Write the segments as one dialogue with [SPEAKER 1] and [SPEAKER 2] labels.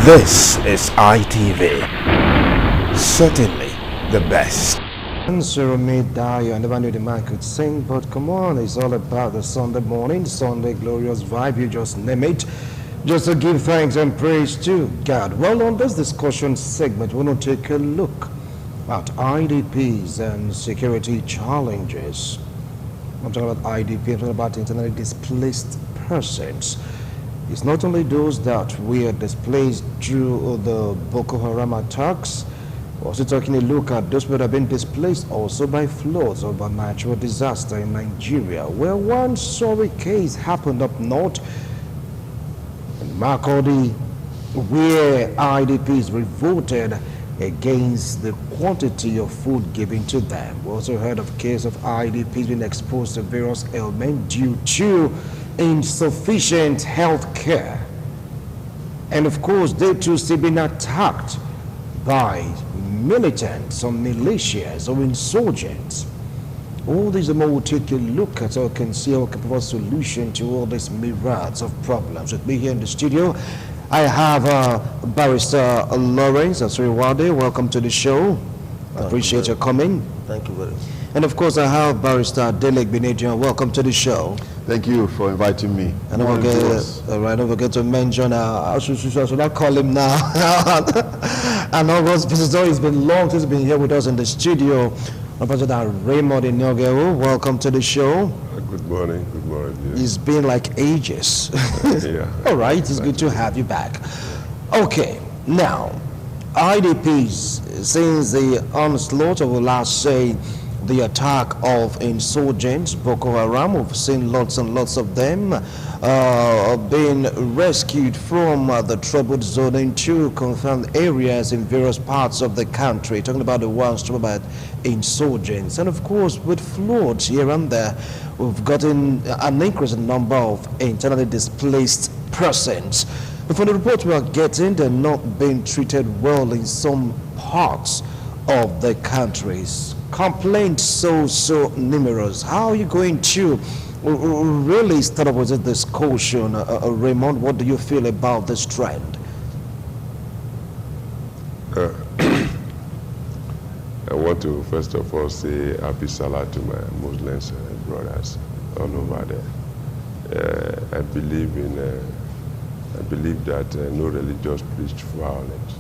[SPEAKER 1] This is ITV. Certainly the best.
[SPEAKER 2] I never knew the man could sing, but come on, it's all about the Sunday morning, Sunday glorious vibe, you just name it. Just to give thanks and praise to God. Well, on this discussion segment, we're going to take a look at IDPs and security challenges. I'm talking about IDP, I'm talking about internally displaced persons. It's not only those that were displaced through the Boko Haram attacks, we're also taking a look at those that have been displaced also by floods or by natural disaster in Nigeria, where one sorry case happened up north in Makurdi, where IDPs revolted against the quantity of food given to them. We also heard of cases of IDPs being exposed to various ailments due to insufficient health care. And of course, they too still been attacked by militants or militias or insurgents. All these more we'll take a look at so can see how we can provide a solution to all these myriads of problems. With me here in the studio, I have Barrister Lawrence Asuriwade. Welcome to the show. Appreciate your coming.
[SPEAKER 3] Thank you very much.
[SPEAKER 2] And of course, I have Barrister Delek Benejian. Welcome to the show.
[SPEAKER 3] Thank you for inviting me.
[SPEAKER 2] And don't forget to mention, I should not call him now. And August visitor, it's been long since he's been here with us in the studio. President Raymond Inogero, welcome to the show.
[SPEAKER 4] Good morning. Good morning.
[SPEAKER 2] Yes. It's been like ages.
[SPEAKER 4] Yeah.
[SPEAKER 2] All right, it's good to have you back. Okay, now, IDPs, since the onslaught of, last say, the attack of insurgents, Boko Haram, we've seen lots and lots of them being rescued from the troubled zone into confirmed areas in various parts of the country, talking about the ones talking about insurgents. And of course, with floods here and there, we've gotten an increasing number of internally displaced persons. But from the report we are getting, they're not being treated well in some parts of the countries. Complaints so numerous. How are you going to really start up with this discussion, Raymond? What do you feel about this trend?
[SPEAKER 4] I want to first of all say happy Salah to my Muslims brothers all over there. I believe that no religious preach violence,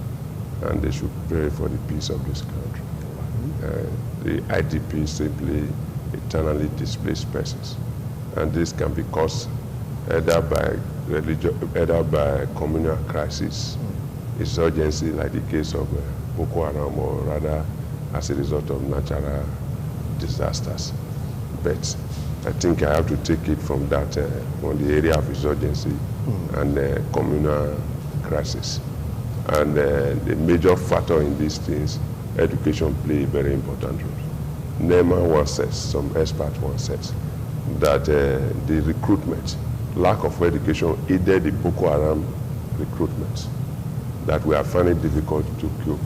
[SPEAKER 4] and they should pray for the peace of this country. The IDP is simply internally displaced persons, and this can be caused either by either by communal crisis, insurgency like the case of Boko Haram, or rather as a result of natural disasters. But I think I have to take it from that, from the area of insurgency and communal crisis. And the major factor in these things, education play a very important role. NEMA once says, some expert once says, that the recruitment, lack of education aided the Boko Haram recruitment, that we are finding it difficult to cope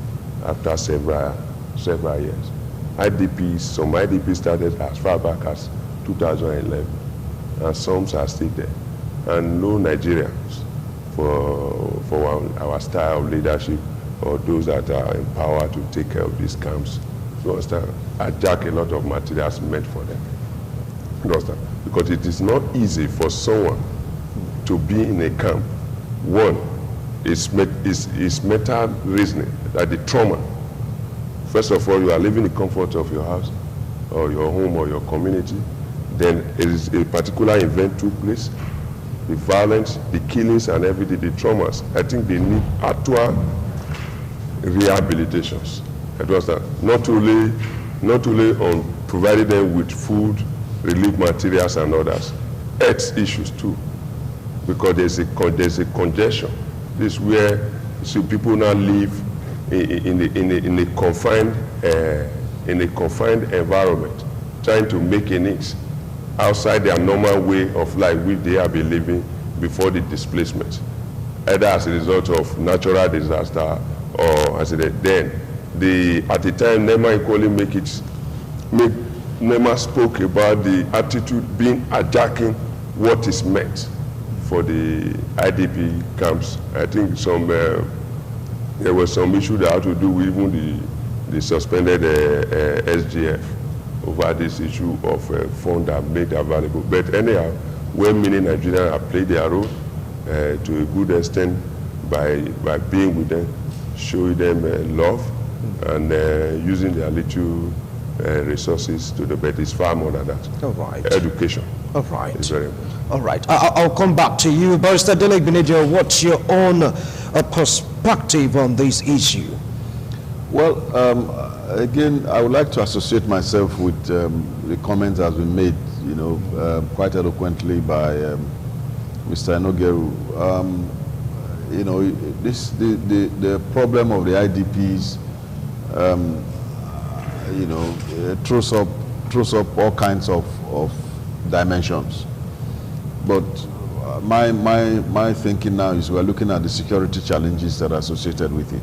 [SPEAKER 4] after several years. IDPs, some IDPs started as far back as 2011, and some are still there. And no Nigerians for our style of leadership, or those that are empowered to take care of these camps, you understand, hijack a lot of materials meant for them. You understand? Because it is not easy for someone to be in a camp. One is mental reasoning, that the trauma. First of all, you are living in the comfort of your house, or your home, or your community. Then it is a particular event took place, the violence, the killings, and everything, the traumas. I think they need actual rehabilitations. Not only on providing them with food, relief materials, and others, health issues too, because there's a congestion. This is where people now live in a confined environment, trying to make a niche outside their normal way of life which they have been living before the displacement, either as a result of natural disaster or as it then. At the time, NEMA equally NEMA spoke about the attitude being hijacking what is meant for the IDP camps. I think some there was some issue that had to do with even the suspended SGF over this issue of funds that made available. But anyhow, well-meaning Nigerians have played their role to a good extent by being with them, showing them love, and using their little resources to the better. It's far more than that.
[SPEAKER 2] All right.
[SPEAKER 4] Education.
[SPEAKER 2] All right.
[SPEAKER 4] Is very important.
[SPEAKER 2] All right. I'll come back to you. Barrister Dele Igbeneghu, what's your own perspective on this issue?
[SPEAKER 3] Well, again, I would like to associate myself with the comments that have been made, you know, quite eloquently by Mr. Enogeru. You know, the problem of the IDPs, you know, throws up all kinds of dimensions. But my thinking now is we're looking at the security challenges that are associated with it.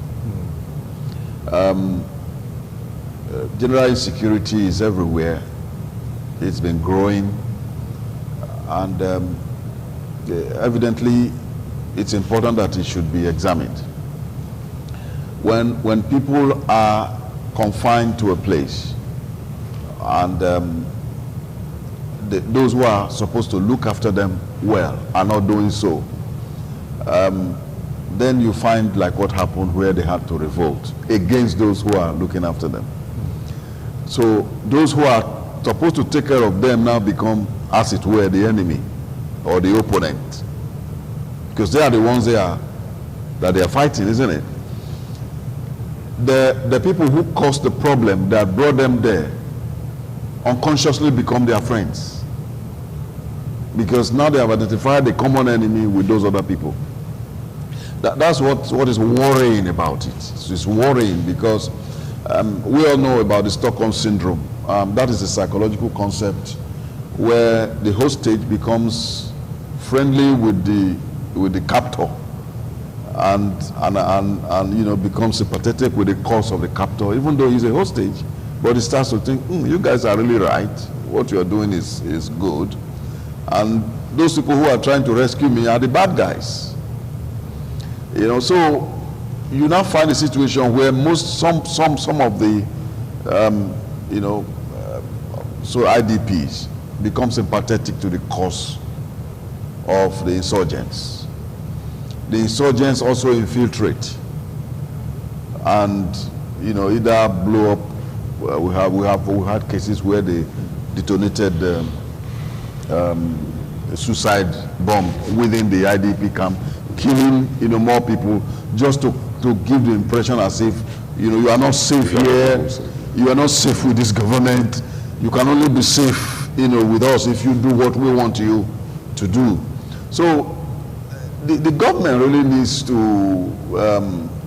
[SPEAKER 3] General insecurity is everywhere. It's been growing, and evidently it's important that it should be examined. When people are confined to a place, and those who are supposed to look after them well are not doing so, then you find like what happened where they had to revolt against those who are looking after them. So those who are supposed to take care of them now become, as it were, the enemy or the opponent, because they are the ones that they are fighting, isn't it? The people who caused the problem that brought them there unconsciously become their friends, because now they have identified the common enemy with those other people. That's what is worrying about it. It's worrying because we all know about the Stockholm syndrome. That is a psychological concept where the hostage becomes friendly with the captor, and you know, becomes sympathetic with the cause of the captor, even though he's a hostage. But he starts to think, you guys are really right. What you are doing is good, and those people who are trying to rescue me are the bad guys. You know, so you now find a situation where some of the you know, so IDPs become sympathetic to the cause of the insurgents. The insurgents also infiltrate and, you know, either blow up. We had cases where they detonated a suicide bomb within the IDP camp, killing, you know, more people, just to give the impression as if, you know, you are not safe here, you are not safe with this government, you can only be safe, you know, with us if you do what we want you to do. So the government really needs to,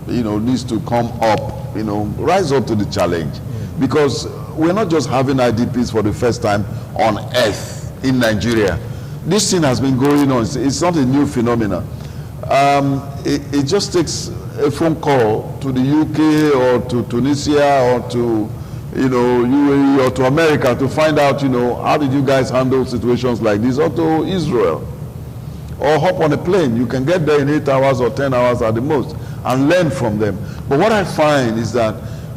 [SPEAKER 3] you know, needs to come up, you know, rise up to the challenge, because we're not just having IDPs for the first time on earth in Nigeria. This thing has been going on. It's not a new phenomenon. It just takes a phone call to the UK or to Tunisia or to, you know, UAE or to America to find out, you know, how did you guys handle situations like this, or to Israel, or hop on a plane. You can get there in 8 hours or 10 hours at the most and learn from them. But what I find is that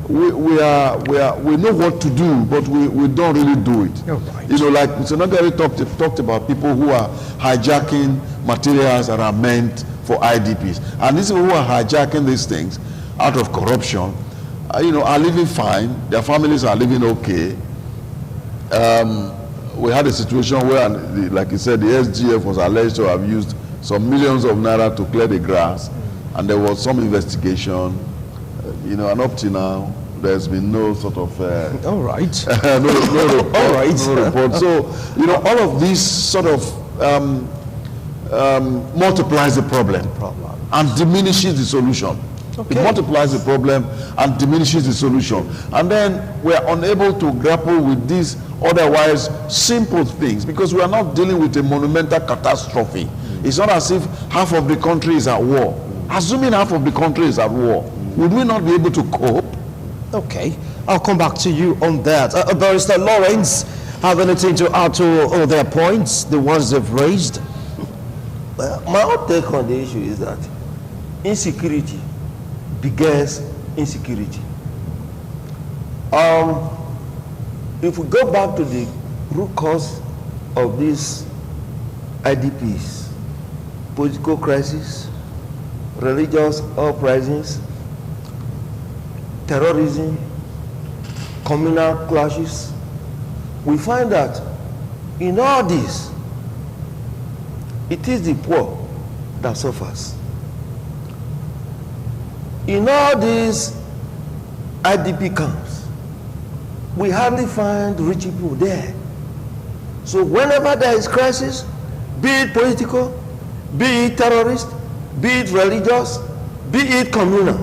[SPEAKER 3] we know what to do, but we don't really do it.
[SPEAKER 2] Oh, right.
[SPEAKER 3] You know, like Mr. Nogari talked about people who are hijacking materials that are meant for IDPs. And these people who are hijacking these things out of corruption, you know, are living fine. Their families are living okay. We had a situation where, like you said, the SGF was alleged to have used some millions of naira to clear the grass, and there was some investigation, you know, and up to now, there's been no sort of
[SPEAKER 2] All right.
[SPEAKER 3] no report,
[SPEAKER 2] All right.
[SPEAKER 3] no report. So, you know, all of these sort of multiplies the problem and diminishes the solution.
[SPEAKER 2] Okay.
[SPEAKER 3] It multiplies the problem and diminishes the solution. And then we are unable to grapple with these otherwise simple things, because we are not dealing with a monumental catastrophe. It's not as if half of the country is at war. Assuming half of the country is at war, would we not be able to cope?
[SPEAKER 2] Okay, I'll come back to you on that. Barrister Lawrence, have anything to add to all their points, the ones they've raised?
[SPEAKER 5] Well, my own take on the issue is that insecurity begets insecurity. If we go back to the root cause of these IDPs, political crisis, religious uprisings, terrorism, communal clashes, we find that in all this, it is the poor that suffers. In all these IDP camps, we hardly find rich people there. So whenever there is crisis, be it political, be it terrorist, be it religious, be it communal,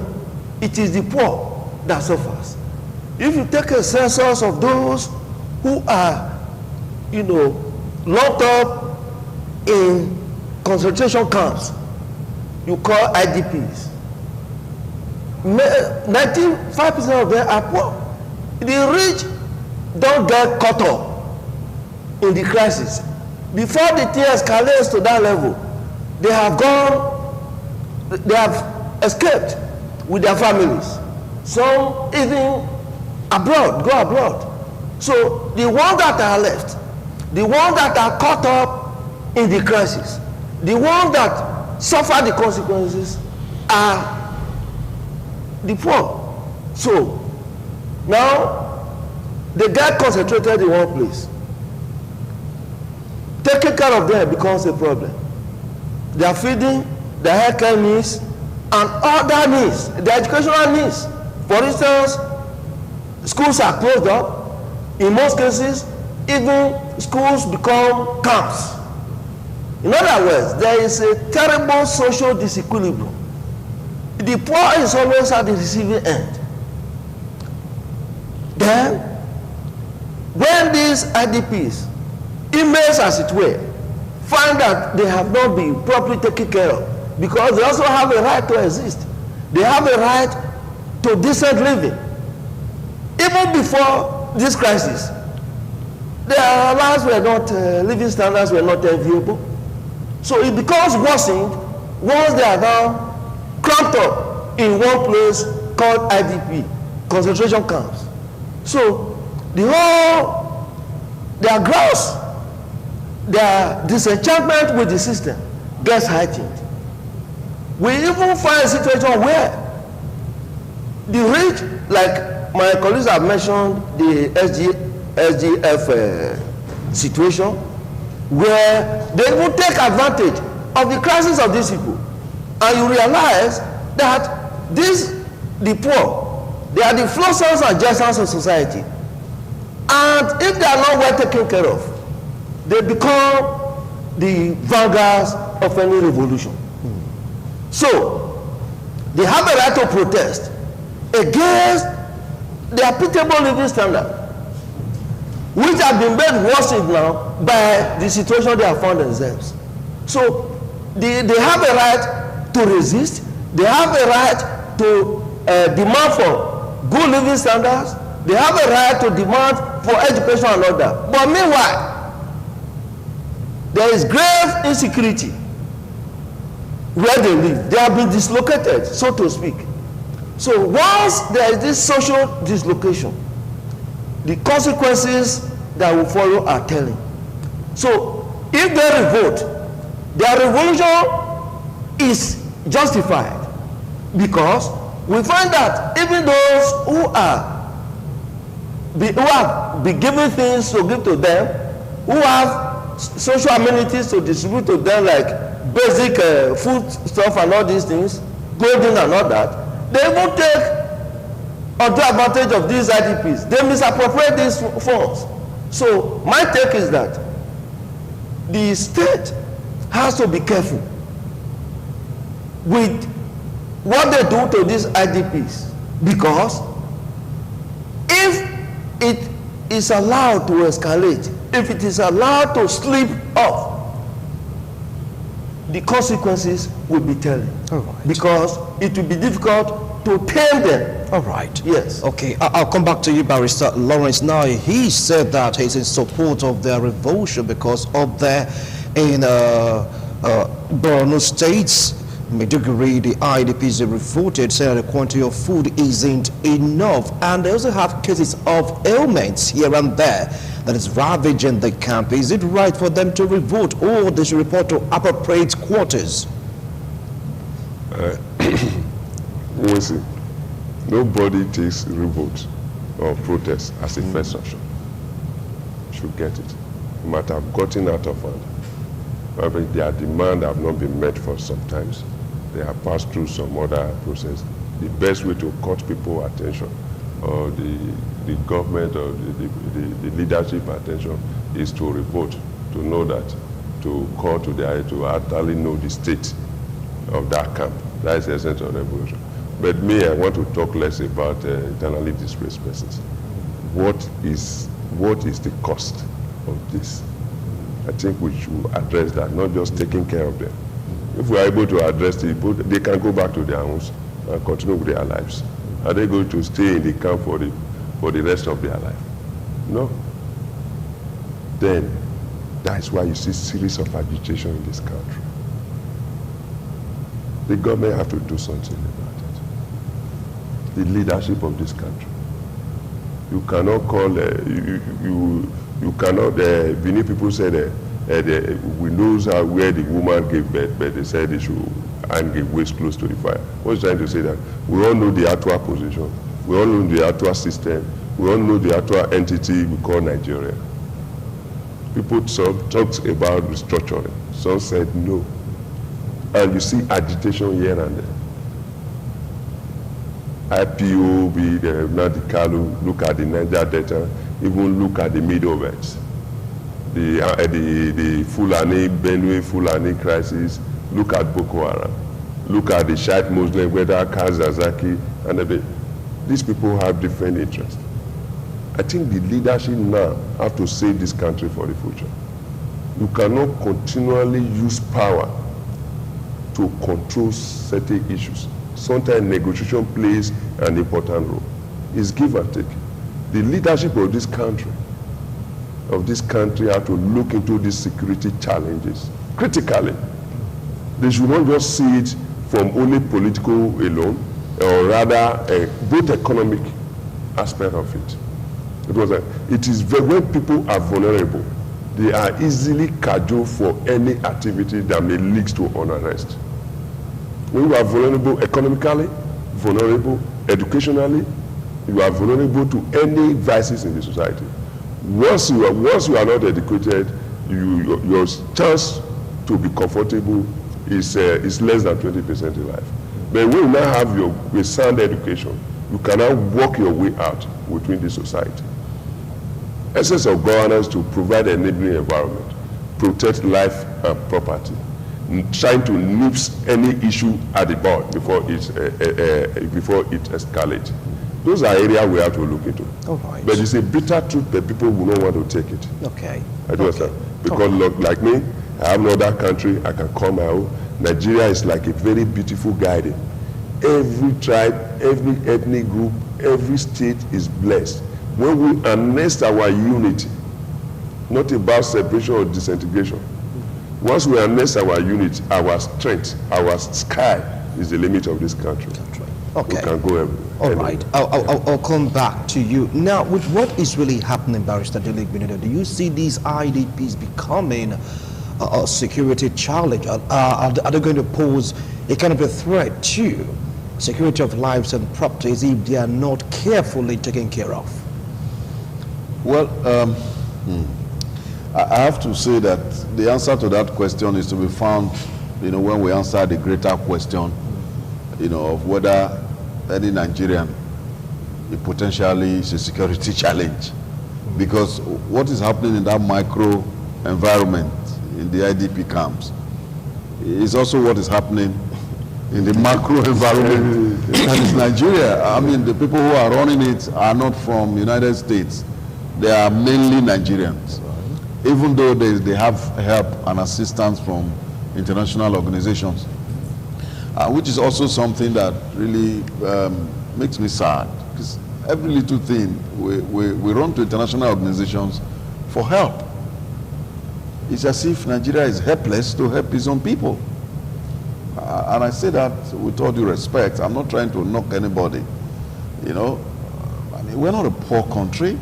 [SPEAKER 5] it is the poor that suffers. If you take a census of those who are, locked up in concentration camps, you call IDPs, 95% of them are poor. The rich don't get caught up in the crisis. Before the thing escalates to that level, they have escaped with their families. Some even go abroad. So the ones that are left, the ones that are caught up in the crisis, the ones that suffer the consequences are the poor. So now they get concentrated in one place. Taking care of them becomes a problem. Their feeding, their healthcare needs, and other needs, their educational needs. For instance, schools are closed up. In most cases, even schools become camps. In other words, there is a terrible social disequilibrium. The poor is always at the receiving end. Then, when these IDPs, inmates as it were, find that they have not been properly taken care of, because they also have a right to exist. They have a right to decent living. Even before this crisis, their lives were not, living standards were not enviable. So it becomes worsened once they are now cramped up in one place called IDP, concentration camps. So their gross, their disenchantment with the system gets heightened. We even find a situation where the rich, like my colleagues have mentioned, the SGF situation, where they will take advantage of the crisis of these people. And you realize that the poor, they are the flotsams and jetsams of society. And if they are not well taken care of, they become the vanguards of any revolution. So, they have a right to protest against their pitiable living standard, which have been made worse now by the situation they have found themselves. So, they have a right to resist. They have a right to demand for good living standards. They have a right to demand for education and all that. But meanwhile, there is grave insecurity where they live. They have been dislocated, so to speak. So once there is this social dislocation, the consequences that will follow are telling. So if they revolt, their revolution is justified, because we find that even those who have been given things to give to them, who have social amenities to distribute to them, like basic food stuff and all these things, clothing and all that, they will take undue advantage of these IDPs. They misappropriate these funds. So my take is that the state has to be careful with what they do to these IDPs, because if it is allowed to escalate, if it is allowed to slip off, the consequences will be telling.
[SPEAKER 2] All right.
[SPEAKER 5] Because it will be difficult to tame them.
[SPEAKER 2] All right.
[SPEAKER 5] Yes.
[SPEAKER 2] Okay, I'll come back to you, Barrister Lawrence. Now, he said that he's in support of their revulsion because up there in Borno States, Maiduguri, the IDPs have reported saying the quantity of food isn't enough, and they also have cases of ailments here and there that is ravaging the camp. Is it right for them to revolt, or they should report to appropriate quarters?
[SPEAKER 4] We'll see. Nobody takes revolt or protest as a first option. Should get it. You might have gotten out of hand. However, their demand have not been met for some times. They have passed through some other process. The best way to cut people's attention, or the government or the leadership attention, is to revolt, to know that, to call to their, to actually know the state of that camp. That is the essence of revolution. But me, I want to talk less about internally displaced persons. What is the cost of this? I think we should address that, not just taking care of them. If we are able to address the people, they can go back to their homes and continue with their lives. Are they going to stay in the camp for the rest of their life? No. Then, that's why you see series of agitation in this country. The government have to do something about it. The leadership of this country. You cannot call, you cannot, many people said we know where the woman gave birth, but they said they should hang a waist close to the fire. What's trying to say that we all know the actual position, we all know the actual system, we all know the actual entity we call Nigeria. People talked about restructuring. Some said no. And you see agitation here and there. IPO, Nadikalu, look at the Niger Delta, even look at the Middle Belt. The Fulani, Benue Fulani crisis, look at Boko Haram, look at the Shiite Muslim, whether Kazazaki, and these people have different interests. I think the leadership now have to save this country for the future. You cannot continually use power to control certain issues. Sometimes negotiation plays an important role. It's give and take. The leadership of this country have to look into these security challenges critically. They should not just see it from only political alone, or rather both economic aspect of it. Because it is when people are vulnerable, they are easily cajoled for any activity that may lead to unrest. When you are vulnerable economically, vulnerable educationally, you are vulnerable to any vices in the society. Once you are not educated, your chance to be comfortable is less than 20% in life. But when you now have your sound education, you can now work your way out within the society. Essence of governance to provide an enabling environment, protect life and property, trying to nip any issue at the bud before it escalates. Those are areas we have to look into.
[SPEAKER 2] All right.
[SPEAKER 4] But it's a bitter truth that people will not want to take it.
[SPEAKER 2] Okay.
[SPEAKER 4] I do understand. Because like me, I have another country, I can call my own. Nigeria is like a very beautiful garden. Every tribe, every ethnic group, every state is blessed. When we harness our unity, not about separation or disintegration. Once we harness our unity, our strength, our sky is the limit of this country.
[SPEAKER 2] Okay.
[SPEAKER 4] We can go everywhere.
[SPEAKER 2] All right. I'll come back to you. Now, with what is really happening, Barrister Dele Benito, do you see these IDPs becoming a security challenge? Are they going to pose a kind of a threat to security of lives and properties if they are not carefully taken care of?
[SPEAKER 3] Well, I have to say that the answer to that question is to be found, when we answer the greater question, of whether any Nigerian potentially is a security challenge. Because what is happening in that micro environment in the IDP camps is also what is happening in the macro environment that is Nigeria. I mean, the people who are running it are not from United States. They are mainly Nigerians. Even though they have help and assistance from international organizations, which is also something that really makes me sad, because every little thing we run to international organizations for help. It's as if Nigeria is helpless to help its own people. and I say that with all due respect. I'm not trying to knock anybody. You know, I mean, we're not a poor country.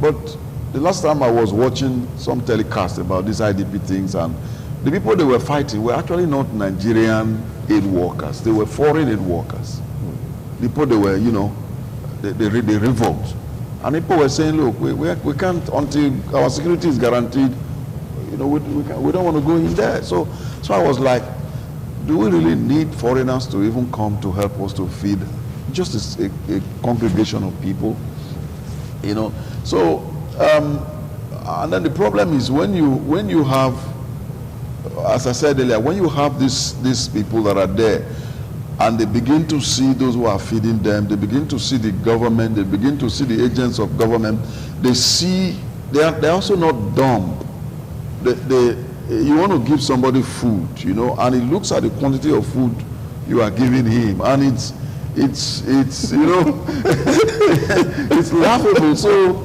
[SPEAKER 3] But the last time I was watching some telecast about these IDP things, and the people they were fighting were actually not Nigerian aid workers. They were foreign aid workers. The people they were, you know, they revolt. And people were saying, look, we can't, until our security is guaranteed, you know, we don't want to go in there. So I was like, do we really need foreigners to even come to help us to feed just a congregation of people? You know, so and then the problem is when you have, as I said earlier, when you have these people that are there, and they begin to see those who are feeding them, they begin to see the government, they begin to see the agents of government, they're also not dumb. You want to give somebody food, you know, and he looks at the quantity of food you are giving him, and it's you know, it's laughable. So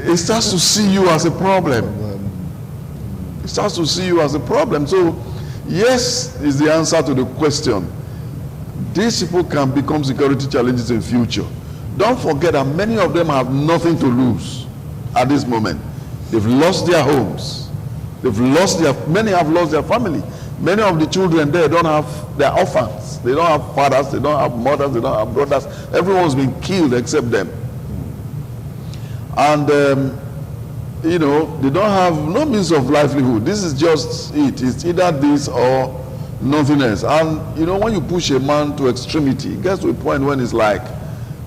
[SPEAKER 3] it starts to see you as a problem. It starts to see you as a problem. So yes is the answer to the question. These people can become security challenges in future. Don't forget that many of them have nothing to lose at this moment. They've lost their homes. Many have lost their family. Many of the children there don't have, they're orphans. They don't have fathers, they don't have mothers, they don't have brothers. Everyone's been killed except them. And you know, they don't have no means of livelihood. This is just it. It's either this or nothing else. And you know, when you push a man to extremity, it gets to a point when it's like,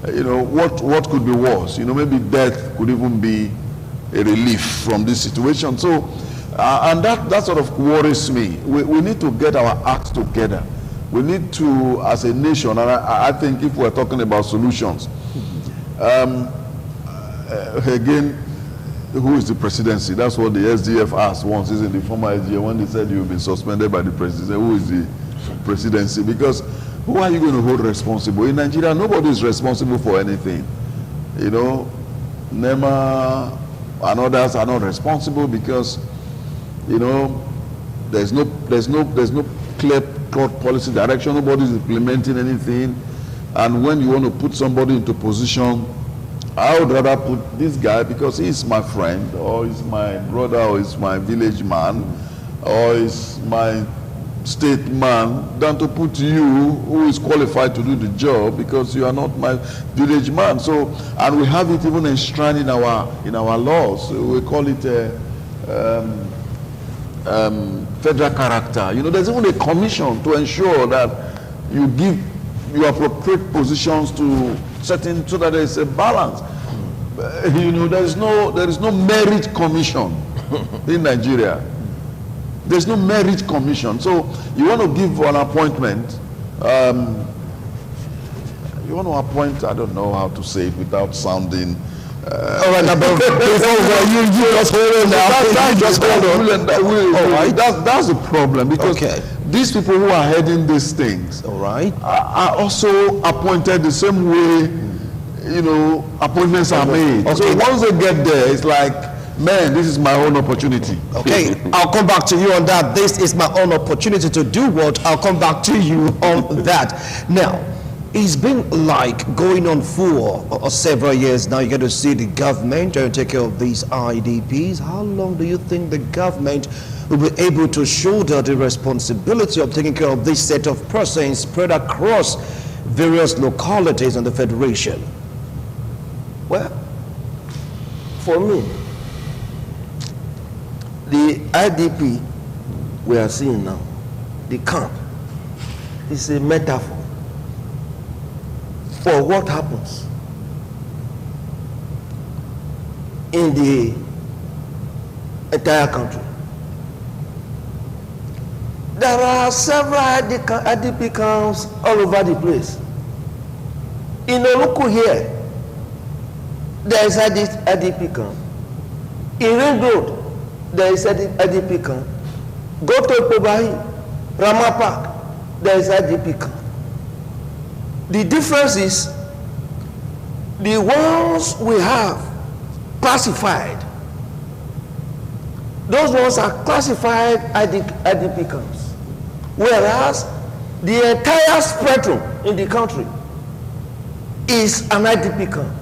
[SPEAKER 3] you know, what could be worse? You know, maybe death could even be a relief from this situation. So, and that sort of worries me. We need to get our acts together. We need to, as a nation, and I think if we're talking about solutions, again, who is the presidency? That's what the SDF asked once, isn't the former SDF, when they said you've been suspended by the presidency. Who is the presidency? Because who are you going to hold responsible? In Nigeria, nobody is responsible for anything. You know, NEMA and others are not responsible because, you know, there's no clear cut policy direction. Nobody is implementing anything. And when you want to put somebody into position, I would rather put this guy because he's my friend, or he's my brother, or he's my village man, or he's my state man, than to put you, who is qualified to do the job, because you are not my village man. So, and we have it even enshrined in our laws. So we call it federal character. You know, there's even a commission to ensure that you appropriate positions to certain, so that there is a balance. You know, there is no merit commission in Nigeria. There's no merit commission. So you want to give an appointment. You want to appoint. I don't know how to say it without sounding.
[SPEAKER 2] All right, now, before you just hold on now. Just hold on.
[SPEAKER 3] All right. That's the problem, because these people who are heading these things,
[SPEAKER 2] all right,
[SPEAKER 3] are also appointed the same way, you know, appointments are made.
[SPEAKER 2] Okay.
[SPEAKER 3] So once they get there, it's like, man, this is my own opportunity.
[SPEAKER 2] Okay, I'll come back to you on that. This is my own opportunity to do what? I'll come back to you on that. Now, it's been like going on for several years now. You get to see the government trying to take care of these IDPs. How long do you think the government will be able to shoulder the responsibility of taking care of this set of persons spread across various localities in the Federation?
[SPEAKER 5] Well, for me, the IDP we are seeing now, the camp, is a metaphor for what happens in the entire country. There are several IDP camps all over the place. In Oluku here, there is IDP camp. In Ring Road, there is IDP camp. Go to Pobahi, Rama Park, there is IDP camp. The difference is the ones we have pacified those ones are classified IDP camps. Whereas the entire spectrum in the country is an IDP camp.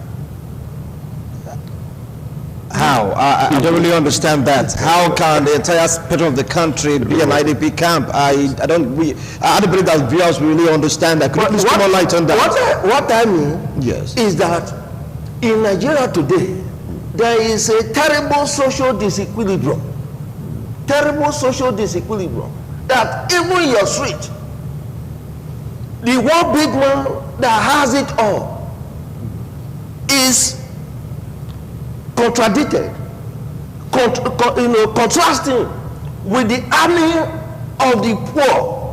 [SPEAKER 2] How? I don't really understand that. How can the entire spectrum of the country be an IDP camp? I don't believe that viewers really understand that. Could you please come on light on that?
[SPEAKER 5] What I mean
[SPEAKER 2] Yes.
[SPEAKER 5] is that in Nigeria today, there is a terrible social disequilibrium. Terrible social disequilibrium. That even in your street, the one big man that has it all is contradicted, contrasting with the army of the poor,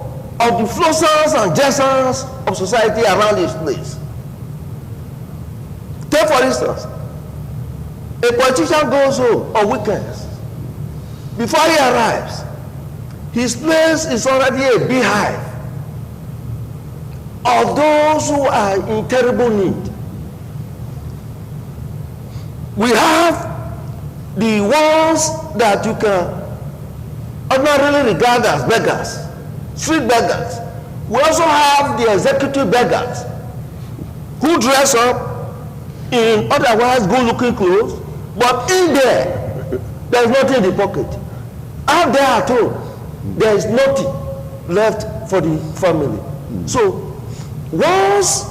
[SPEAKER 5] of the flossers and jessers of society around this place. Take for instance, a politician goes home on weekends. Before he arrives, his place is already a beehive of those who are in terrible need. We have the ones that you can ordinarily regard as beggars, street beggars. We also have the executive beggars who dress up in otherwise good-looking clothes, but in there's nothing in the pocket. Out there at home, there is nothing left for the family. So once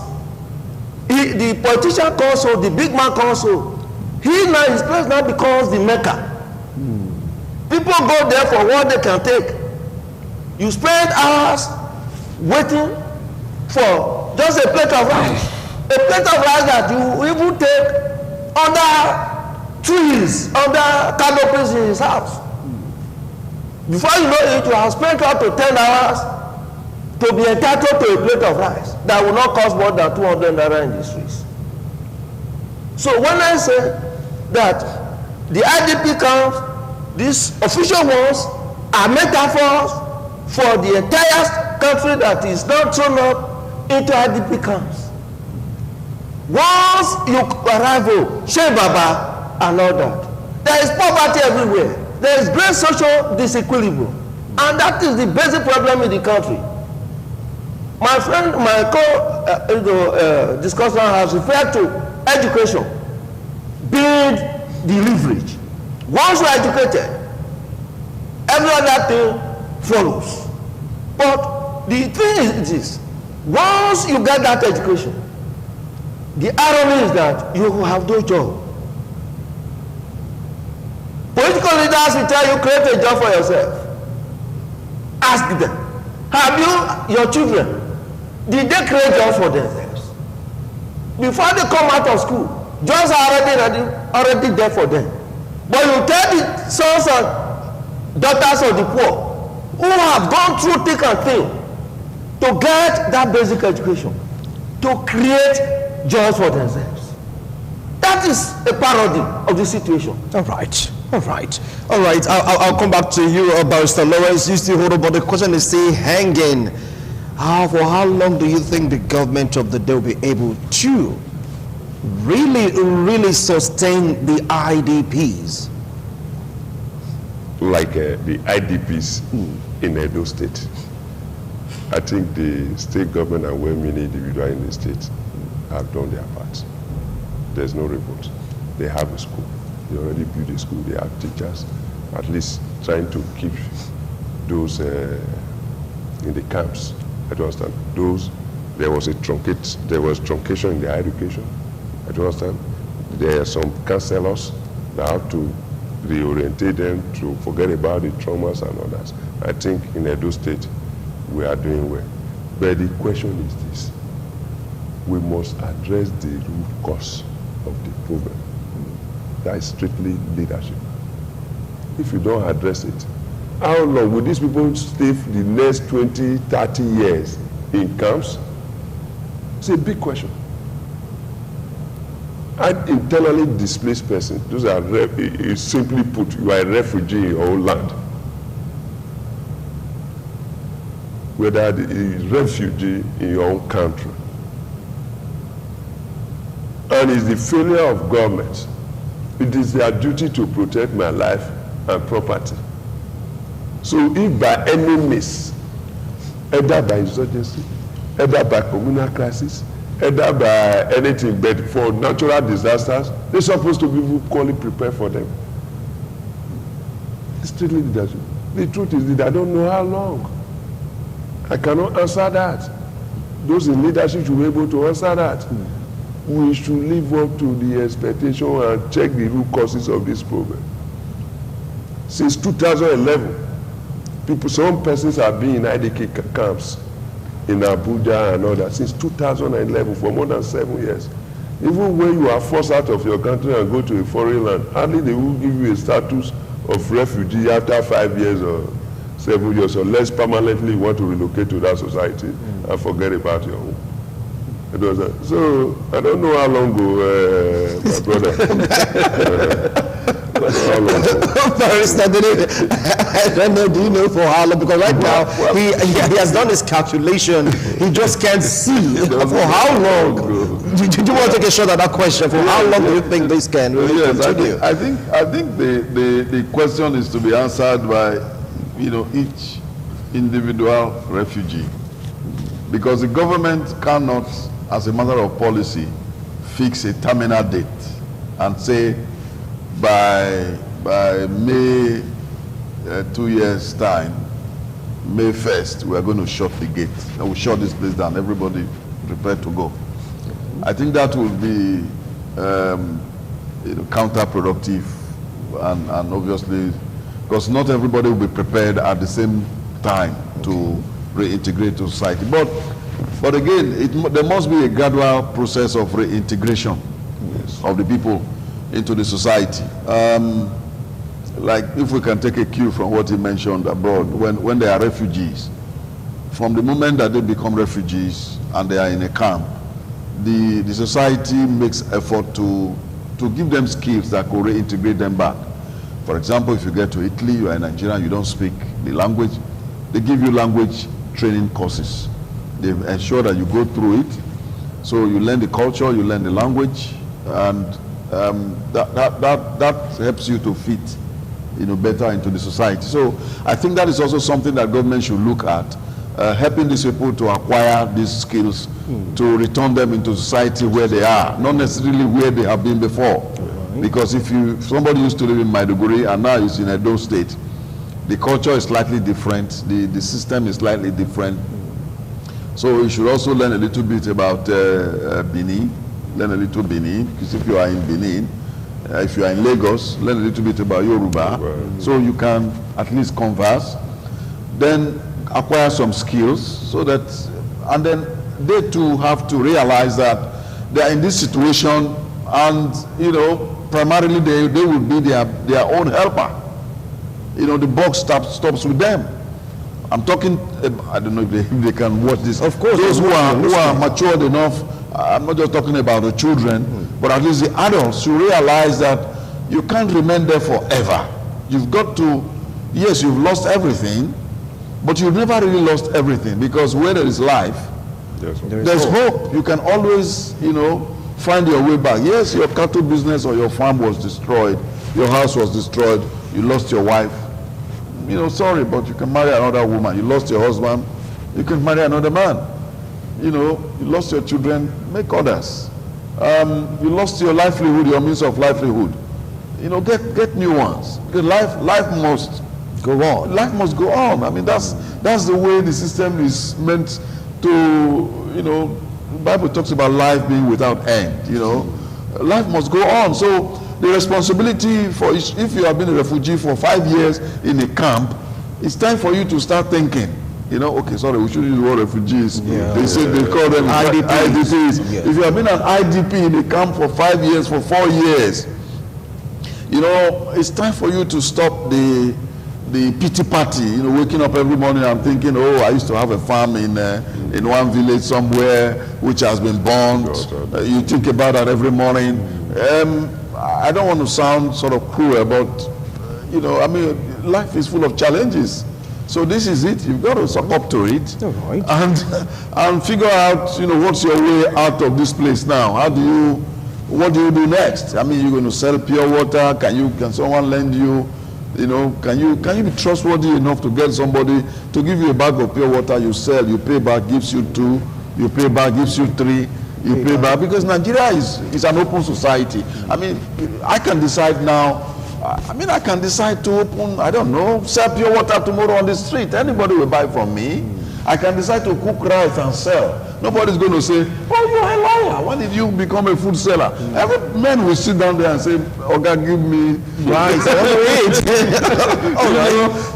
[SPEAKER 5] the politician comes home, the big man comes home, his place now becomes the Mecca. People go there for what they can take. You spend hours waiting for just a plate of rice. A plate of rice that you even take under trees, under canopies in his house. Before you know it, you have spent up to 10 hours to be entitled to a plate of rice that will not cost more than 200 naira in the streets. So when I say that the IDP camps, these official ones, are metaphors for the entire country that is not thrown up into IDP camps. Once you arrive home, Shey Baba and all that, there is poverty everywhere. There is great social disequilibrium, and that is the basic problem in the country. My friend, my discussant has referred to education being the leverage. Once you are educated, every other thing follows. But the thing is this: once you get that education, the irony is that you will have no job. Political leaders will tell you, create a job for yourself. Ask them, have you, your children, did they create jobs for themselves? Before they come out of school, jobs are already there for them. But you tell the sons and daughters of the poor who have gone through thick and thin to get that basic education, to create jobs for themselves. That is a parody of the situation.
[SPEAKER 2] All right. I'll come back to you, Barrister Lawrence. You still hold on, but the question is still hanging. For how long do you think the government of the day will be able to really sustain the IDPs?
[SPEAKER 4] Like the IDPs in Edo State. I think the state government and well-meaning individuals in the state have done their part. There's no revolt. They have a school. They already built a school. They have teachers, at least trying to keep those in the camps. I don't understand. There was truncation in their education. I don't understand. There are some counselors that have to reorientate them to forget about the traumas and others. I think in Edo State, we are doing well. But the question is this: we must address the root cause of the problem. That is strictly leadership. If you don't address it, how long will these people stay for the next 20, 30 years in camps? It's a big question. An internally displaced person, those are simply put, you are a refugee in your own land. Whether it is refugee in your own country. And it's the failure of government. It is their duty to protect my life and property. So if by any means, either by insurgency, either by communal crisis, either by anything, but for natural disasters, they're supposed to be equally prepared for them. It's strictly leadership. The truth is that I don't know how long. I cannot answer that. Those in leadership should be able to answer that. We should live up to the expectation and check the root causes of this problem. Since 2011, some persons have been in IDP camps in Abuja and others since 2011 for more than 7 years. Even when you are forced out of your country and go to a foreign land, hardly they will give you a status of refugee after 5 years or 7 years, unless permanently you want to relocate to that society and forget about your home. So I don't know how long ago, my brother.
[SPEAKER 2] I don't know, do you know for how long? Because right now, he has done his calculation. He just can't see for how long. Did you want to take a shot at that question? For how long do you think this can really continue?
[SPEAKER 3] I think the question is to be answered by, each individual refugee. Because the government cannot, as a matter of policy, fix a terminal date and say by May 2 years time, May 1st, we are going to shut the gate and we'll shut this place down. Everybody prepared to go. I think that will be counterproductive and obviously, because not everybody will be prepared at the same time to reintegrate to society. But again, there must be a gradual process of reintegration of the people into the society. Like if we can take a cue from what he mentioned abroad, when they are refugees, from the moment that they become refugees and they are in a camp, the society makes effort to give them skills that could reintegrate them back. For example, if you get to Italy, you are a Nigerian, you don't speak the language, they give you language training courses. They ensure that you go through it, so you learn the culture, you learn the language, and that helps you to fit, better into the society. So I think that is also something that government should look at, helping these people to acquire these skills, to return them into society where they are, not necessarily where they have been before. Because if somebody used to live in Maiduguri and now is in Edo State, the culture is slightly different, the system is slightly different. So you should also learn a little bit about Benin, learn a little Benin, because if you are in Benin, if you are in Lagos, learn a little bit about Yoruba, so you can at least converse, then acquire some skills, so that, and then they too have to realize that they are in this situation, and primarily they will be their own helper. The buck stops with them. I'm talking, I don't know if they can watch this. Of course, those who are matured enough, I'm not just talking about the children, but at least the adults should realize that you can't remain there forever. You've got to, yes, you've lost everything, but you've never really lost everything, because where there is life, there's hope. You can always, find your way back. Yes, your cattle business or your farm was destroyed, your house was destroyed, you lost your wife. Sorry, but you can marry another woman. You lost your husband, you can marry another man. You lost your children, make others. You lost your livelihood, your means of livelihood. Get new ones. Because life must go on. Life must go on. I mean, that's the way the system is meant to, the Bible talks about life being without end, Life must go on. So the responsibility for, if you have been a refugee for 5 years in a camp, it's time for you to start thinking, okay, sorry, we should use the word refugees. They say they call them IDPs. If you have been an IDP in a camp for 5 years, for 4 years, it's time for you to stop the pity party, waking up every morning and thinking, oh, I used to have a farm in one village somewhere which has been burned. You think about that every morning. I don't want to sound sort of cruel, but life is full of challenges. So this is it. You've got to suck up to it, and figure out, what's your way out of this place now. What do you do next? I mean, you're going to sell pure water. Can someone lend you You know, can you be trustworthy enough to get somebody to give you a bag of pure water, you sell, you pay back, gives you 2, you pay back, gives you 3, you pay back, because Nigeria is an open society. I mean, I can decide now, I can decide to open, I don't know, sell pure water tomorrow on the street. Anybody will buy from me. I can decide to cook rice and sell. Nobody's going to say, oh, you're a liar. When did you become a food seller? Every man will sit down there and say, Oga, give me rice.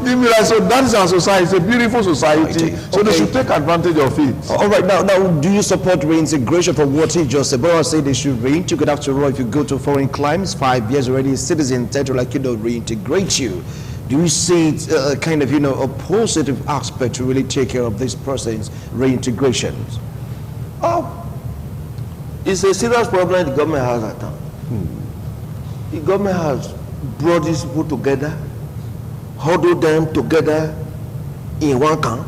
[SPEAKER 3] Give me rice. So that is our society. It's a beautiful society. So they should take advantage of it.
[SPEAKER 2] All right, now, do you support reintegration for what he just said? But I say they should reintegrate. After all, if you go to foreign climes, 5 years already, a citizen tend to reintegrate you. Do you see it kind of, a positive aspect to really take care of this person's reintegration?
[SPEAKER 5] Oh, it's a serious problem the government has at hand. The government has brought these people together, huddled them together in one camp,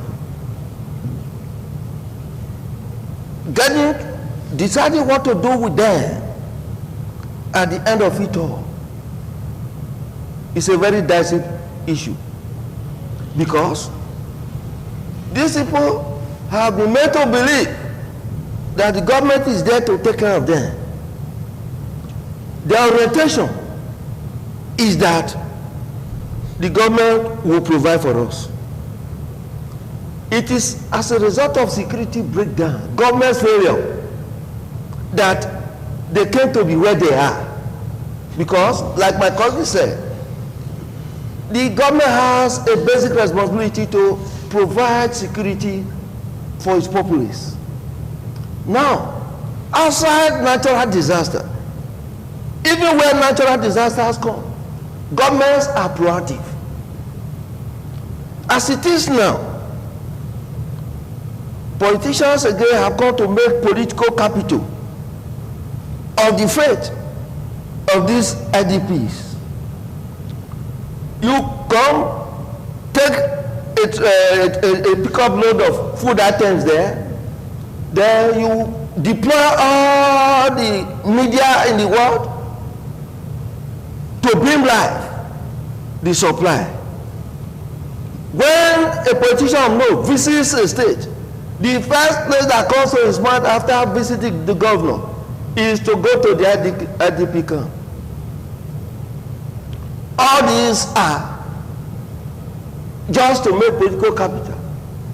[SPEAKER 5] deciding what to do with them at the end of it all. It's a very dicey issue, because these people have been made to believe that the government is there to take care of them. Their orientation is that the government will provide for us. It is as a result of security breakdown, government failure, that they came to be where they are. Because, like my cousin said, the government has a basic responsibility to provide security for its populace. Now, outside natural disaster, even when natural disasters come, governments are proactive. As it is now, politicians again have come to make political capital of the fate of these IDPs. You come, take a pickup load of food items there, then you deploy all the media in the world to bring life the supply. When a politician of note visits a state, the first place that comes to his mind after visiting the governor is to go to the IDP camp. All these are just to make political capital,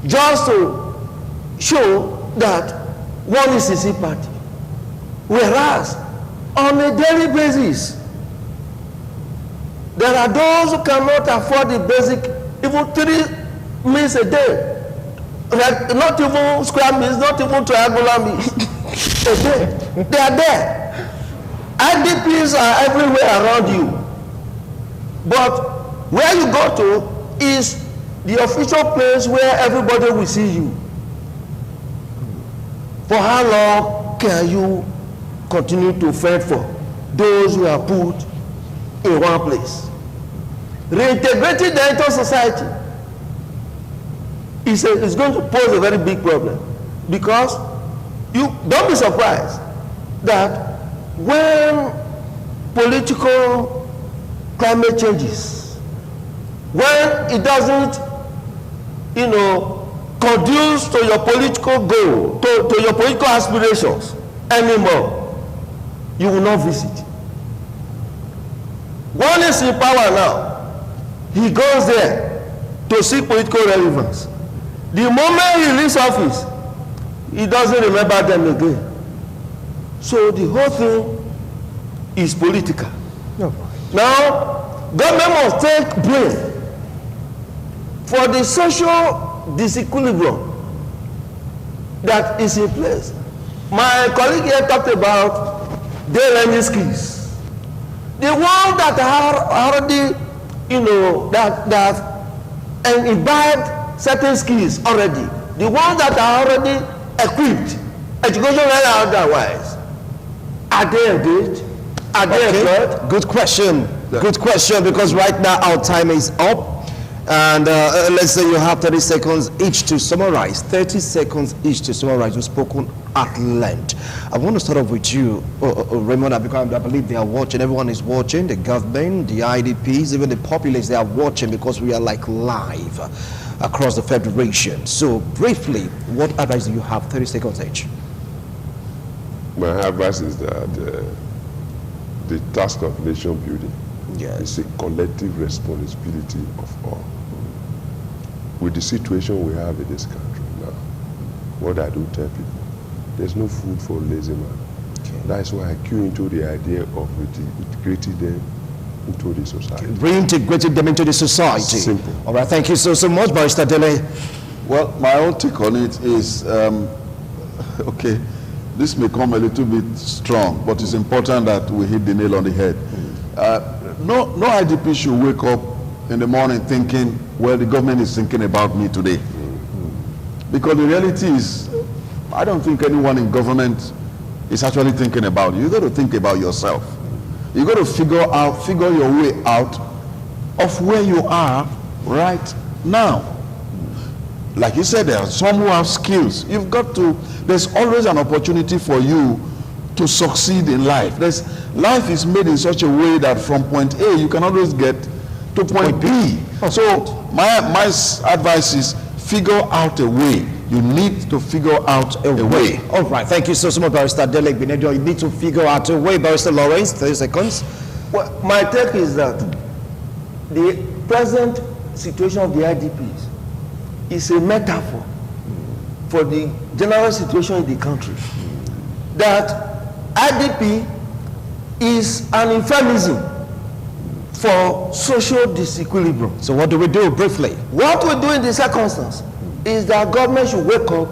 [SPEAKER 5] just to show that one is a party. Whereas, on a daily basis, there are those who cannot afford the basic, even 3 meals a day, like not even square meals, not even triangular meals a day. They are there. IDPs are everywhere around you. But where you go to is the official place where everybody will see you. For how long can you continue to fend for those who are put in one place? Reintegrating them into society is going to pose a very big problem, because you don't be surprised that when political climate changes, when it doesn't, conduce to your political goal, to your political aspirations anymore, you will not visit. One is in power now. He goes there to seek political relevance. The moment he leaves office, he doesn't remember them again. So the whole thing is political.
[SPEAKER 2] No.
[SPEAKER 5] Now, government must take blame for the social disequilibrium that is in place. My colleague here talked about day learning skills. The ones that are already, that imbibed certain skills already, the ones that are already equipped, education and otherwise, are they engaged? Are they employed?
[SPEAKER 2] Good question. Good question, because right now our time is up. And let's say you have 30 seconds each to summarize. 30 seconds each to summarize. We've spoken at length. I want to start off with you, Raymond, because I believe they are watching. Everyone is watching. The government, the IDPs, even the populace, they are watching because we are like live across the Federation. So briefly, what advice do you have? 30 seconds each.
[SPEAKER 4] My advice is that the task of nation building is a collective responsibility of all. With the situation we have in this country now, what I do tell people, there's no food for a lazy man. That's why I cue into the idea of integrating them into the society.
[SPEAKER 2] Reintegrating them into the society.
[SPEAKER 4] Simple.
[SPEAKER 2] All right, thank you so much, Barrister Dele.
[SPEAKER 3] Well, my own take on it is, okay, this may come a little bit strong, but it's important that we hit the nail on the head. No IDP should wake up in the morning thinking, well, the government is thinking about me today. Because the reality is, I don't think anyone in government is actually thinking about you. You got to think about yourself. You got to figure your way out of where you are right now. Like you said, there are some who have skills. There's always an opportunity for you to succeed in life. Life is made in such a way that from point A, you can always get to point B. So my advice is figure out a way. You need to figure out a way.
[SPEAKER 2] All right, thank you so much, Barrister Dele Benedio. You need to figure out a way. Barrister Lawrence, 30 seconds.
[SPEAKER 5] Well, my take is that the present situation of the IDPs is a metaphor for the general situation in the country. That IDP is an euphemism for social disequilibrium.
[SPEAKER 2] So what do we do briefly?
[SPEAKER 5] What we do in this circumstance is that government should wake up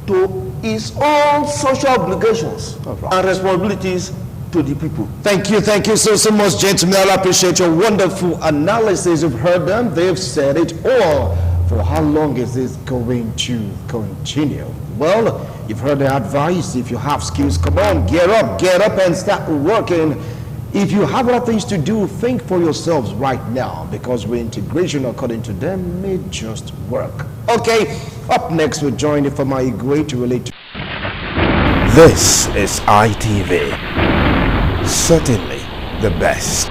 [SPEAKER 5] to its own social obligations and responsibilities to the people.
[SPEAKER 2] Thank you so much, gentlemen. I appreciate your wonderful analysis. You've heard them, they've said it all. For how long is this going to continue? Well, you've heard the advice. If you have skills, come on, get up and start working. If you have other things to do, think for yourselves right now, because reintegration, according to them, may just work. Okay, up next, we're joined Ifeoma Igwe to relate to...
[SPEAKER 1] This is ITV. Certainly the best.